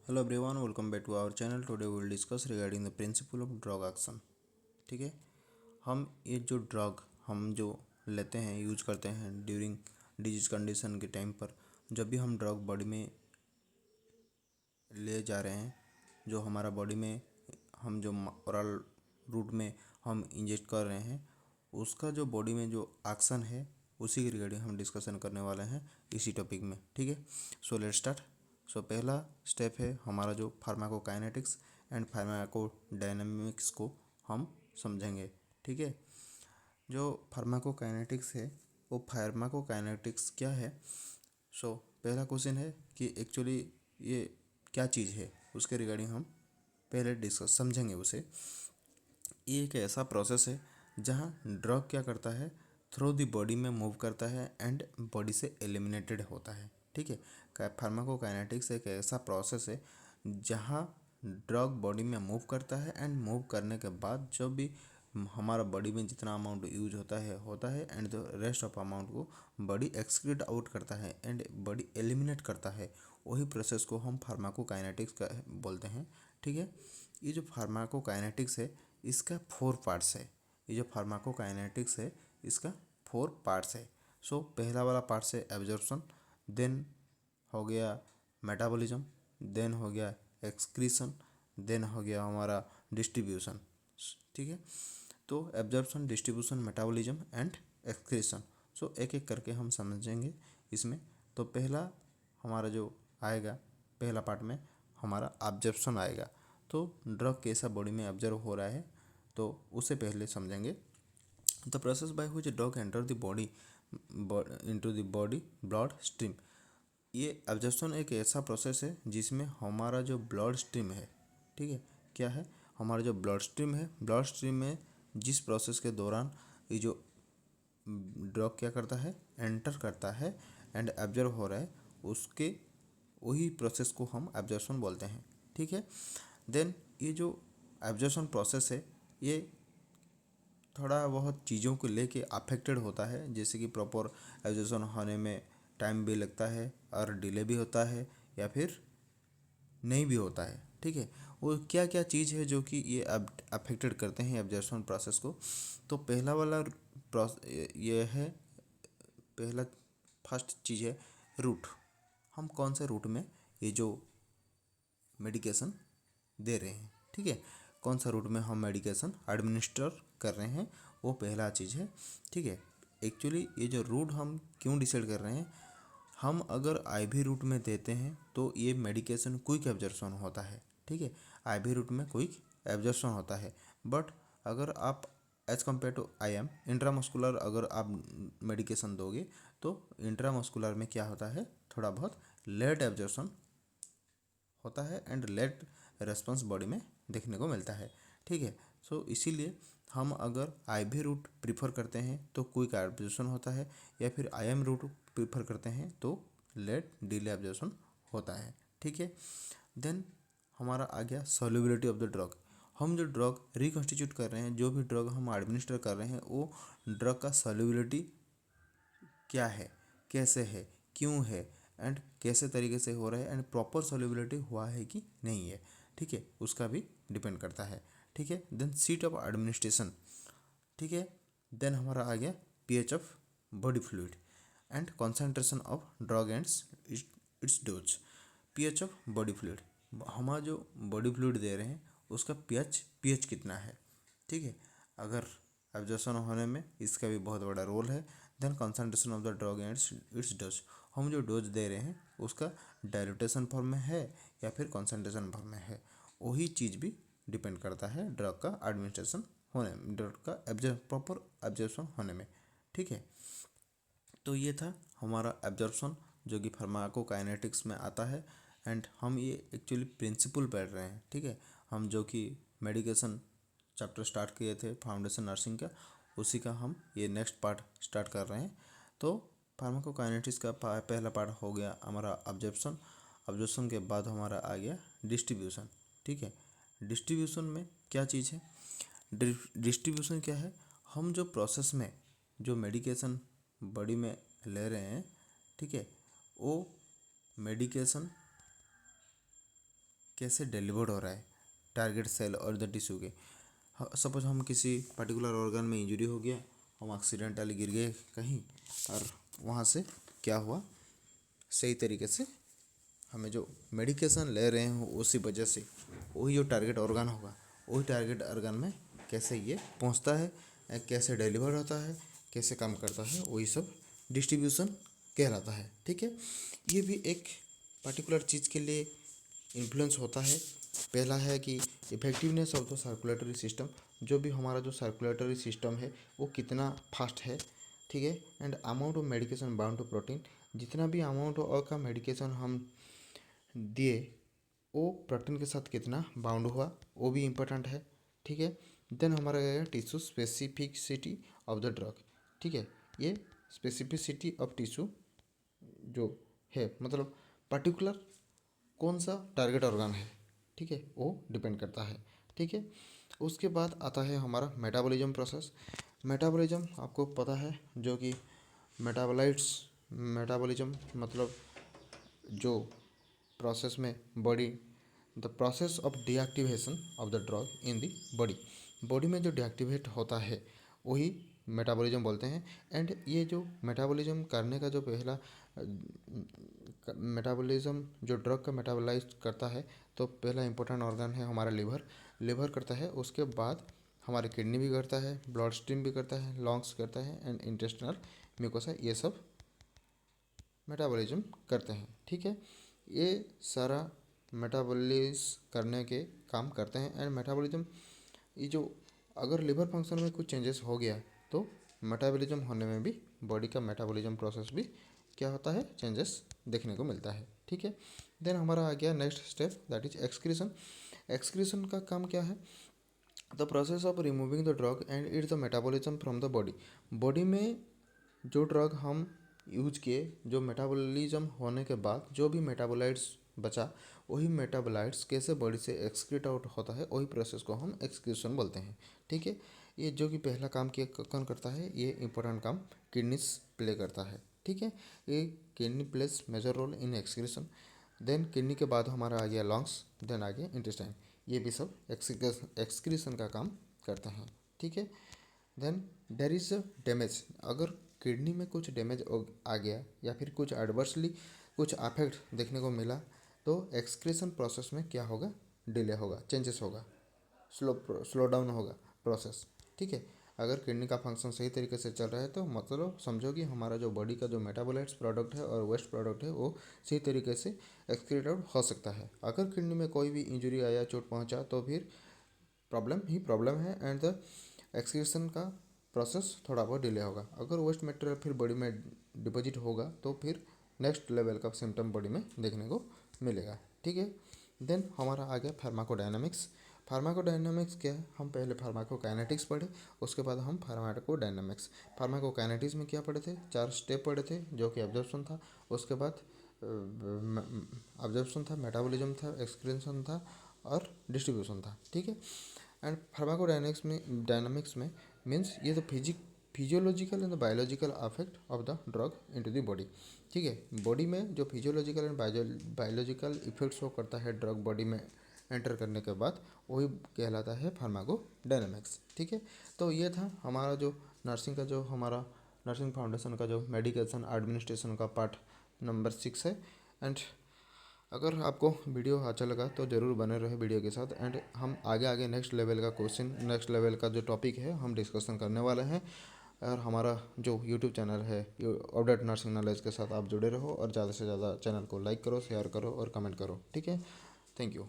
Hello everyone, welcome back to our channel. Today we will discuss regarding the principle of drug action. ठीक है, हम ये जो drug हम जो लेते हैं, यूज करते हैं ड्यूरिंग डिजीज कंडीशन के टाइम पर, जब भी हम ड्रग बॉडी में ले जा रहे हैं, जो हमारा बॉडी में हम जो ओरल रूट में हम इंजेक्ट कर रहे हैं, उसका जो बॉडी में जो एक्शन है उसी के रिगार्डिंग हम डिस्कशन करने वाले हैं इसी टॉपिक में। ठीक है, सो लेट्स स्टार्ट। सो पहला स्टेप है हमारा जो फार्माकोकाइनेटिक्स एंड फार्माकोडायनामिक्स को हम समझेंगे। ठीक है, जो फार्माकोकाइनेटिक्स है वो फार्माकोकाइनेटिक्स क्या है। सो पहला क्वेश्चन है कि एक्चुअली ये क्या चीज़ है, उसके रिगार्डिंग हम पहले डिस्कस समझेंगे उसे। ये एक ऐसा प्रोसेस है जहाँ ड्रग क्या करता है, थ्रू द बॉडी में मूव करता है एंड बॉडी से एलिमिनेटेड होता है। ठीक है, फार्माकोकाइनेटिक्स एक ऐसा प्रोसेस है जहाँ ड्रग बॉडी में मूव करता है एंड मूव करने के बाद जो भी हमारा बॉडी में जितना अमाउंट यूज होता है and the rest of amount को बॉडी एक्सक्रीट आउट करता है एंड बॉडी एलिमिनेट करता है। वही प्रोसेस को हम फार्माकोकाइनेटिक्स का बोलते हैं। ठीक है, ये जो फार्माकोकाइनेटिक्स है इसका 4 पार्ट्स है। ये जो फार्माकोकाइनेटिक्स है इसका 4 पार्ट्स है। सो पहला वाला पार्ट है एब्जॉर्प्शन, देन हो गया मेटाबॉलिज्म, देन हो गया एक्सक्रीशन, देन हो गया हमारा डिस्ट्रीब्यूशन। ठीक है, तो absorption, distribution, metabolism and excretion. So एक एक करके हम समझेंगे इसमें। तो पहला हमारा जो आएगा, पहला पार्ट में हमारा ऑब्जर्प्शन आएगा। तो ड्रग कैसा बॉडी में ऑब्जर्व हो रहा है तो उसे पहले समझेंगे। The process by which drug enter the body into the body blood stream. ये ऑब्जर्प्शन एक ऐसा प्रोसेस है जिसमें हमारा जो ब्लड स्ट्रीम है, ठीक है, क्या है, हमारा जो ब्लड स्ट्रीम है, ब्लड स्ट्रीम में जिस प्रोसेस के दौरान ये जो ड्रग क्या करता है, एंटर करता है एंड ऑब्जर्व हो रहा है, उसके वही प्रोसेस को हम एब्जॉर्प्शन बोलते हैं। ठीक है, देन ये जो एब्जॉर्प्शन प्रोसेस है ये थोड़ा बहुत चीज़ों को लेके अफेक्टेड होता है, जैसे कि प्रॉपर एब्जॉर्प्शन होने में टाइम भी लगता है और डिले भी होता है या फिर नहीं भी होता है। ठीक है, वो क्या क्या चीज़ है जो कि ये अफेक्टेड करते हैं एब्जॉर्प्शन प्रोसेस को। तो पहला वाला ये है, पहला फर्स्ट चीज़ है रूट। हम कौन से रूट में ये जो मेडिकेशन दे रहे हैं, ठीक है, कौन सा रूट में हम मेडिकेशन एडमिनिस्टर कर रहे हैं, वो पहला चीज़ है। ठीक है, एक्चुअली ये जो रूट हम क्यों डिसाइड कर रहे हैं, हम अगर आईवी रूट में देते हैं तो ये मेडिकेशन क्विक एब्जॉर्प्शन होता है। ठीक है, आईवी रूट में क्विक एब्जॉर्प्शन होता है। बट अगर आप as compare to IM intramuscular अगर आप मेडिकेशन दोगे तो इंट्रामस्कुलर में क्या होता है, थोड़ा बहुत लेट एब्जॉर्प्शन होता है एंड लेट रेस्पॉन्स बॉडी में देखने को मिलता है। ठीक है, सो इसीलिए हम अगर आईवी रूट प्रीफर करते हैं तो क्विक एब्जॉर्प्शन होता है, या फिर IM रूट प्रीफर करते हैं तो लेट डिले एब्जॉर्प्शन होता है। ठीक है, देन हमारा आ गया सॉल्युबिलिटी ऑफ द ड्रग। हम जो ड्रग रिकॉन्स्टिट्यूट कर रहे हैं, जो भी ड्रग हम एडमिनिस्टर कर रहे हैं, वो ड्रग का सॉल्युबिलिटी क्या है, कैसे है, क्यों है एंड कैसे तरीके से हो रहा है एंड प्रॉपर सॉल्युबिलिटी हुआ है कि नहीं है। ठीक है, उसका भी डिपेंड करता है। ठीक है, देन सीट ऑफ एडमिनिस्ट्रेशन। ठीक है, देन हमारा आ गया pH of body fluid and concentration of drug and its dose. pH of body fluid, हमारा जो बॉडी फ्लूइड दे रहे हैं उसका pH कितना है। ठीक है, अगर एब्जॉर्प्शन होने में इसका भी बहुत बड़ा रोल है। Then concentration of the drug and its dose, हम जो डोज दे रहे हैं उसका डाइल्यूटेशन फॉर्म में है या फिर कंसंट्रेशन फॉर्म में है, वही चीज़ भी डिपेंड करता है ड्रग का एडमिनिस्ट्रेशन होने में, ड्रग का प्रॉपर एब्जॉर्प्शन होने में। ठीक है, तो ये था हमारा एब्जॉर्प्शन जो कि फार्माकोकाइनेटिक्स में आता है एंड हम ये एक्चुअली प्रिंसिपल पढ़ रहे हैं। ठीक है, हम जो कि मेडिकेशन चैप्टर स्टार्ट किए थे फाउंडेशन नर्सिंग का, उसी का हम ये नेक्स्ट पार्ट स्टार्ट कर रहे हैं। तो फार्माकोकाइनेटिक्स का पहला पार्ट हो गया हमारा ऑब्जर्प्शन। ऑब्जर्प्शन के बाद हमारा आ गया डिस्ट्रीब्यूशन। ठीक है, डिस्ट्रीब्यूशन में क्या चीज़ है, डिस्ट्रीब्यूशन क्या है, हम जो प्रोसेस में जो मेडिकेशन बॉडी में ले रहे हैं, ठीक है, वो मेडिकेशन कैसे डिलीवर्ड हो रहा है टारगेट सेल और द टिश्यू के। सपोज हम किसी पर्टिकुलर ऑर्गन में इंजरी हो गया, हम एक्सीडेंटली गिर गए कहीं और वहाँ से क्या हुआ, सही तरीके से हमें जो मेडिकेशन ले रहे हैं उसी वजह से वही जो टारगेट ऑर्गन होगा वही टारगेट ऑर्गन में कैसे ये पहुंचता है, कैसे डिलीवर होता है, कैसे काम करता है, वही सब डिस्ट्रीब्यूशन कहलाता है। ठीक है, ये भी एक पर्टिकुलर चीज़ के लिए इन्फ्लुएंस होता है। पहला है कि effectiveness of the circulatory system, जो भी हमारा जो सर्कुलेटरी सिस्टम है वो कितना फास्ट है। ठीक है, and amount of medication bound to protein, जितना भी अमाउंट का मेडिकेशन हम दिए वो प्रोटीन के साथ कितना बाउंड हुआ वो भी इम्पोर्टेंट है। ठीक है, देन हमारा गया tissue specificity of the drug. ठीक है, ये स्पेसिफिसिटी ऑफ टिश्यू जो है मतलब पर्टिकुलर कौन सा टारगेट ऑर्गन है, ठीक है, वो डिपेंड करता है। ठीक है, उसके बाद आता है हमारा मेटाबॉलिज्म प्रोसेस। मेटाबॉलिज्म आपको पता है जो कि मेटाबॉलिज्म मतलब जो प्रोसेस में body, the process of deactivation of the drug in the body, body में जो डीएक्टिवेट होता है वही मेटाबॉलिज्म बोलते हैं। एंड ये जो मेटाबॉलिज्म करने का जो पहला मेटाबॉलिज्म जो ड्रग का मेटाबोलाइज करता है तो पहला इंपॉर्टेंट ऑर्गन है हमारा लिवर करता है। उसके बाद हमारे किडनी भी करता है, ब्लड स्ट्रीम भी करता है, लंग्स करता है एंड इंटेस्टिनल म्यूकोसा, ये सब मेटाबॉलिज्म करते हैं। ठीक है, ये सारा मेटाबॉलिज करने के काम करते हैं। एंड मेटाबॉलिज्म ये जो अगर लिवर फंक्शन में कुछ चेंजेस हो गया तो मेटाबॉलिज्म होने में भी बॉडी का मेटाबॉलिज्म प्रोसेस भी क्या होता है, चेंजेस देखने को मिलता है। ठीक है, देन हमारा आ गया next step that is excretion. Excretion का काम क्या है, the process of removing the drug and it's the metabolism from the body. Body में जो ड्रग हम यूज किए, जो मेटाबॉलिज्म होने के बाद जो भी मेटाबोलाइट्स बचा वही मेटाबोलाइट्स कैसे बॉडी से एक्सक्रीट आउट होता है वही प्रोसेस को हम एक्सक्रीशन बोलते हैं। ठीक है, ये जो कि पहला काम किया कौन करता है, ये इंपॉर्टेंट काम किडनीज प्ले करता है। ठीक है, ये kidney plays major role in excretion. Then kidney के बाद हमारा आ गया लंग्स, देन आ गया इंटेस्टाइन, ये भी सब एक्सक्रीशन का काम करते हैं। ठीक है, देन देर इज़ डैमेज, अगर किडनी में कुछ डैमेज आ गया या फिर कुछ एडवर्सली कुछ अफेक्ट देखने को मिला तो एक्सक्रीशन प्रोसेस में क्या होगा, डिले होगा, चेंजेस होगा, स्लो डाउन होगा प्रोसेस। ठीक है, अगर किडनी का फंक्शन सही तरीके से चल रहा है तो मतलब समझो कि हमारा जो बॉडी का जो मेटाबोलाइट्स प्रोडक्ट है और वेस्ट प्रोडक्ट है वो सही तरीके से एक्सक्रीट आउट हो सकता है। अगर किडनी में कोई भी इंजरी आया, चोट पहुंचा तो फिर प्रॉब्लम ही प्रॉब्लम है एंड द एक्सक्रीशन का प्रोसेस थोड़ा बहुत डिले होगा। अगर वेस्ट मटेरियल फिर बॉडी में डिपॉजिट होगा तो फिर नेक्स्ट लेवल का सिम्टम बॉडी में देखने को मिलेगा। ठीक है, देन हमारा आ गया फार्माकोडायनामिक्स। फार्माकोडायनामिक्स क्या है, हम पहले फार्माकोकाइनेटिक्स पढ़े, उसके बाद हम फार्माकोडायनामिक्स। फार्माकोकाइनेटिक्स में क्या पढ़े थे, 4 स्टेप पढ़े थे जो कि ऑब्जर्वेशन था, उसके बाद ऑब्जर्वेशन था, मेटाबॉलिज्म था, एक्सक्रीशन था और डिस्ट्रीब्यूशन था। ठीक है, एंड फार्माकोडायनामिक्स में मीन्स ये the physiological and biological affect of the drug into the body. ठीक है, बॉडी में जो physiological and biological effects show करता है ड्रग बॉडी में एंटर करने के बाद वही कहलाता है फार्माकोडायनामिक्स। ठीक है, तो ये था हमारा जो नर्सिंग का जो हमारा नर्सिंग फाउंडेशन का जो मेडिकेशन एडमिनिस्ट्रेशन का पार्ट नंबर 6 है। एंड अगर आपको वीडियो अच्छा लगा तो ज़रूर बने रहे वीडियो के साथ। एंड हम आगे आगे नेक्स्ट लेवल का क्वेश्चन, नेक्स्ट लेवल का जो टॉपिक है हम डिस्कशन करने वाले हैं। और हमारा जो यूट्यूब चैनल है अपडेट नर्सिंग नॉलेज के साथ आप जुड़े रहो और ज़्यादा से ज़्यादा चैनल को लाइक करो, शेयर करो और कमेंट करो। ठीक है, थैंक यू।